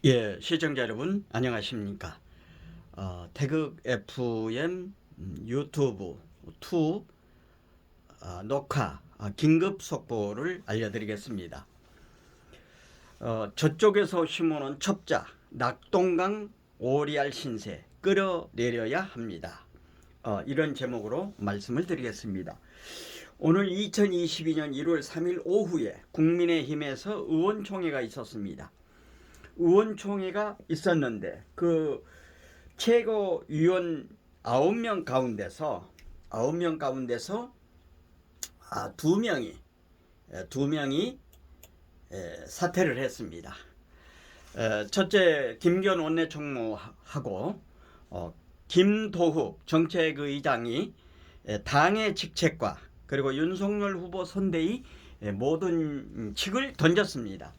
예, 시청자 여러분 안녕하십니까? 태극 FM 유튜브 2 녹화 긴급 속보를 알려드리겠습니다. 저쪽에서 심어놓은 첩자 낙동강 오리알 신세 끌어내려야 합니다. 이런 제목으로 말씀을 드리겠습니다. 오늘 2022년 1월 3일 오후에 국민의힘에서 의원총회가 있었습니다. 의원총회가 있었는데 그 최고위원 9명 가운데서 2명이 사퇴를 했습니다. 첫째 김기현 원내총무하고 김도욱 정책의장이 당의 직책과 그리고 윤석열 후보 선대위 모든 칙을 던졌습니다.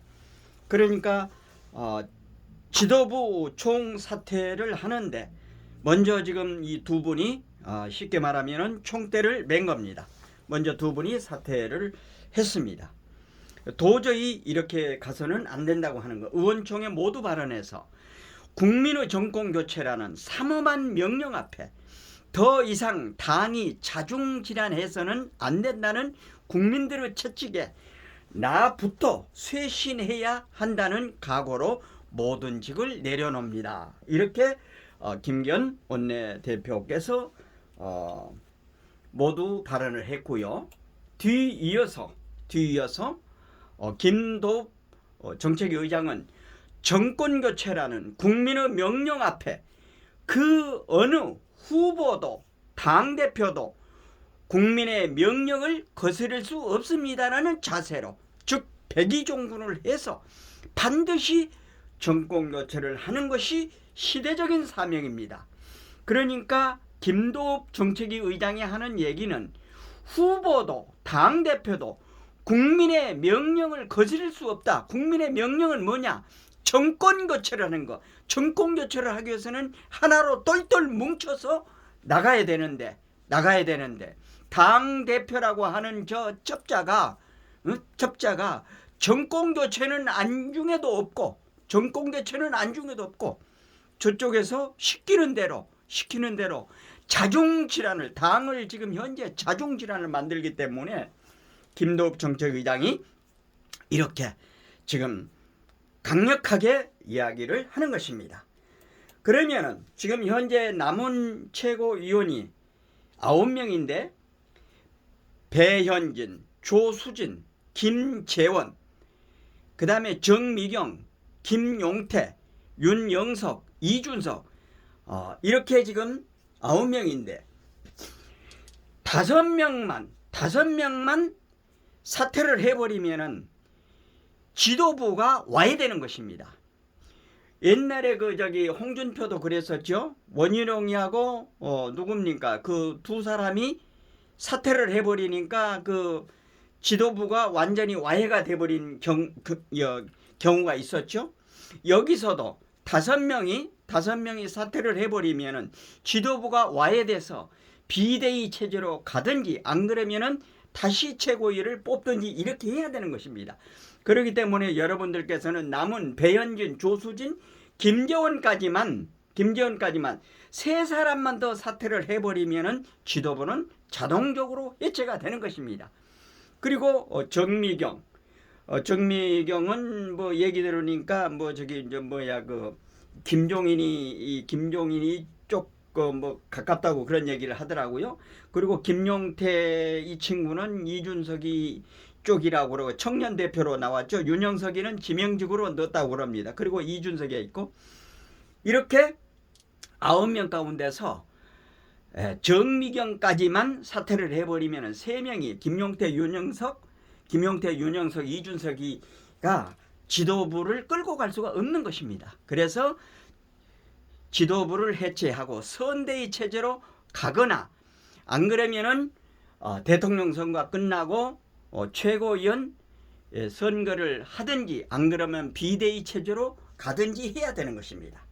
그러니까 지도부 총사퇴를 하는데 먼저 지금 이 두 분이 쉽게 말하면 총대를 맨 겁니다. 먼저 두 분이 사퇴를 했습니다. 도저히 이렇게 가서는 안 된다고 하는 거. 의원총회 모두 발언해서 국민의 정권교체라는 삼엄한 명령 앞에 더 이상 당이 자중질환해서는 안 된다는 국민들의 채찍에 나부터 쇄신해야 한다는 각오로 모든 직을 내려놓습니다. 이렇게 김기현 원내대표께서 모두 발언을 했고요. 뒤이어서 김도욱 정책위의장은 정권교체라는 국민의 명령 앞에 그 어느 후보도 당대표도 국민의 명령을 거스를 수 없습니다라는 자세로, 즉 백의종군을 해서 반드시 정권교체를 하는 것이 시대적인 사명입니다. 그러니까 김도욱 정책위 의장이 하는 얘기는 후보도 당대표도 국민의 명령을 거스를 수 없다. 국민의 명령은 뭐냐? 정권교체를 하는 거. 정권교체를 하기 위해서는 하나로 똘똘 뭉쳐서 나가야 되는데 당대표라고 하는 저 첩자가 정권교체는 안중에도 없고 저쪽에서 시키는 대로 자중질환을, 당을 지금 현재 자중질환을 만들기 때문에 김도욱 정책의장이 이렇게 지금 강력하게 이야기를 하는 것입니다. 그러면은 지금 현재 남은 최고위원이 9명인데 배현진, 조수진, 김재원, 그 다음에 정미경, 김용태, 윤영석, 이준석, 이렇게 지금 9명인데 5명만 사퇴를 해버리면은 지도부가 와야 되는 것입니다. 옛날에 홍준표도 그랬었죠. 원희룡이하고 누굽니까? 그 두 사람이 사퇴를 해버리니까 그 지도부가 완전히 와해가 돼버린 경우가 있었죠. 여기서도 5명이 사퇴를 해버리면은 지도부가 와해돼서 비대위 체제로 가든지 안 그러면은 다시 최고위를 뽑든지 이렇게 해야 되는 것입니다. 그렇기 때문에 여러분들께서는 남은 배현진, 조수진, 김재원까지만 세 사람만 더 사퇴를 해버리면은 지도부는 자동적으로 해체가 되는 것입니다. 그리고 정미경은 뭐 얘기 들으니까 김종인이 조금 가깝다고 그런 얘기를 하더라고요. 그리고 김용태 이 친구는 이준석이 쪽이라고 그러고 청년 대표로 나왔죠. 윤영석이는 지명직으로 넣었다고 그럽니다. 그리고 이준석이 있고 이렇게 9명 가운데서 정미경까지만 사퇴를 해버리면 3명이 김용태, 윤영석, 이준석이가 지도부를 끌고 갈 수가 없는 것입니다. 그래서 지도부를 해체하고 선대위 체제로 가거나 안 그러면은 대통령 선거가 끝나고 최고위원 선거를 하든지 안 그러면 비대위 체제로 가든지 해야 되는 것입니다.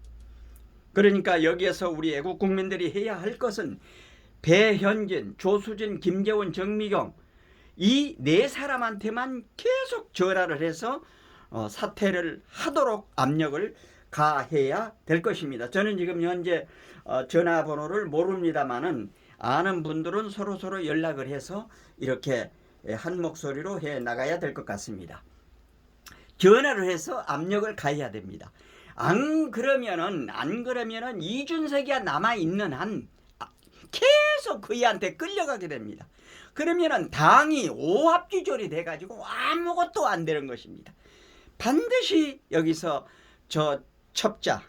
그러니까 여기에서 우리 애국 국민들이 해야 할 것은 배현진, 조수진, 김재원, 정미경 이 네 사람한테만 계속 절하를 해서 사퇴를 하도록 압력을 가해야 될 것입니다. 저는 지금 현재 전화번호를 모릅니다만은 아는 분들은 서로 연락을 해서 이렇게 한 목소리로 해 나가야 될 것 같습니다. 전화를 해서 압력을 가해야 됩니다. 안 그러면은 이준석이가 남아 있는 한 계속 그이한테 끌려가게 됩니다. 그러면은 당이 오합지졸이 돼가지고 아무것도 안 되는 것입니다. 반드시 여기서 저 첩자,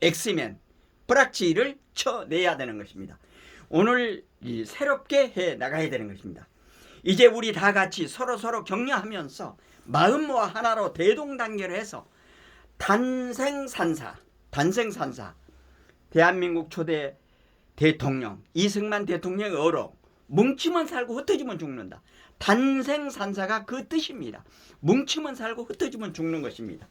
엑스맨, 브락치를 쳐내야 되는 것입니다. 오늘 새롭게 해 나가야 되는 것입니다. 이제 우리 다 같이 서로 격려하면서 마음과 하나로 대동단결해서 단생산사 대한민국 초대 대통령 이승만 대통령의 어록 뭉치면 살고 흩어지면 죽는다. 단생산사가 그 뜻입니다. 뭉치면 살고 흩어지면 죽는 것입니다.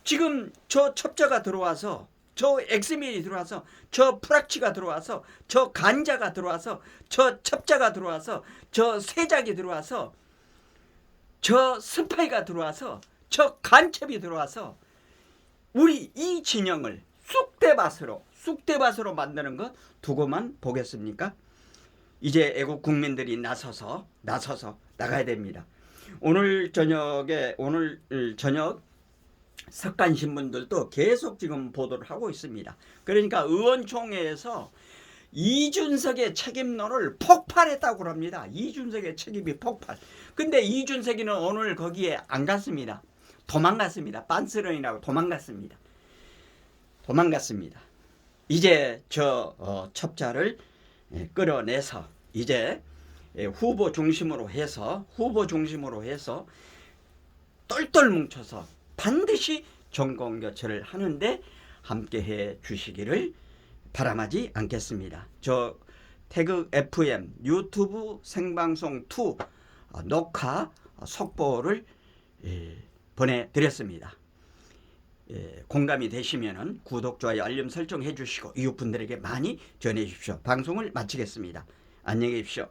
지금 저 첩자가 들어와서 저 엑스맨이 들어와서 저 프락치가 들어와서 저 간자가 들어와서 저 첩자가 들어와서 저 세작이 들어와서 저 스파이가 들어와서 저 간첩이 들어와서 우리 이 진영을 쑥대밭으로 만드는 것 두고만 보겠습니까? 이제 애국 국민들이 나서서 나가야 됩니다. 오늘 저녁 석간신문들도 계속 지금 보도를 하고 있습니다. 그러니까 의원총회에서 이준석의 책임론을 폭발했다고 합니다. 이준석의 책임이 폭발. 근데 이준석이는 오늘 거기에 안 갔습니다. 도망갔습니다. 빤스런이라고 도망갔습니다. 이제 저 첩자를 끌어내서 이제 후보 중심으로 해서 똘똘 뭉쳐서 반드시 정권교체를 하는데 함께해 주시기를 바람하지 않겠습니다. 저 태극 FM 유튜브 생방송 2 녹화 속보를 보내드렸습니다. 공감이 되시면은 구독, 좋아요, 알림 설정해 주시고 이웃분들에게 많이 전해 주십시오. 방송을 마치겠습니다. 안녕히 계십시오.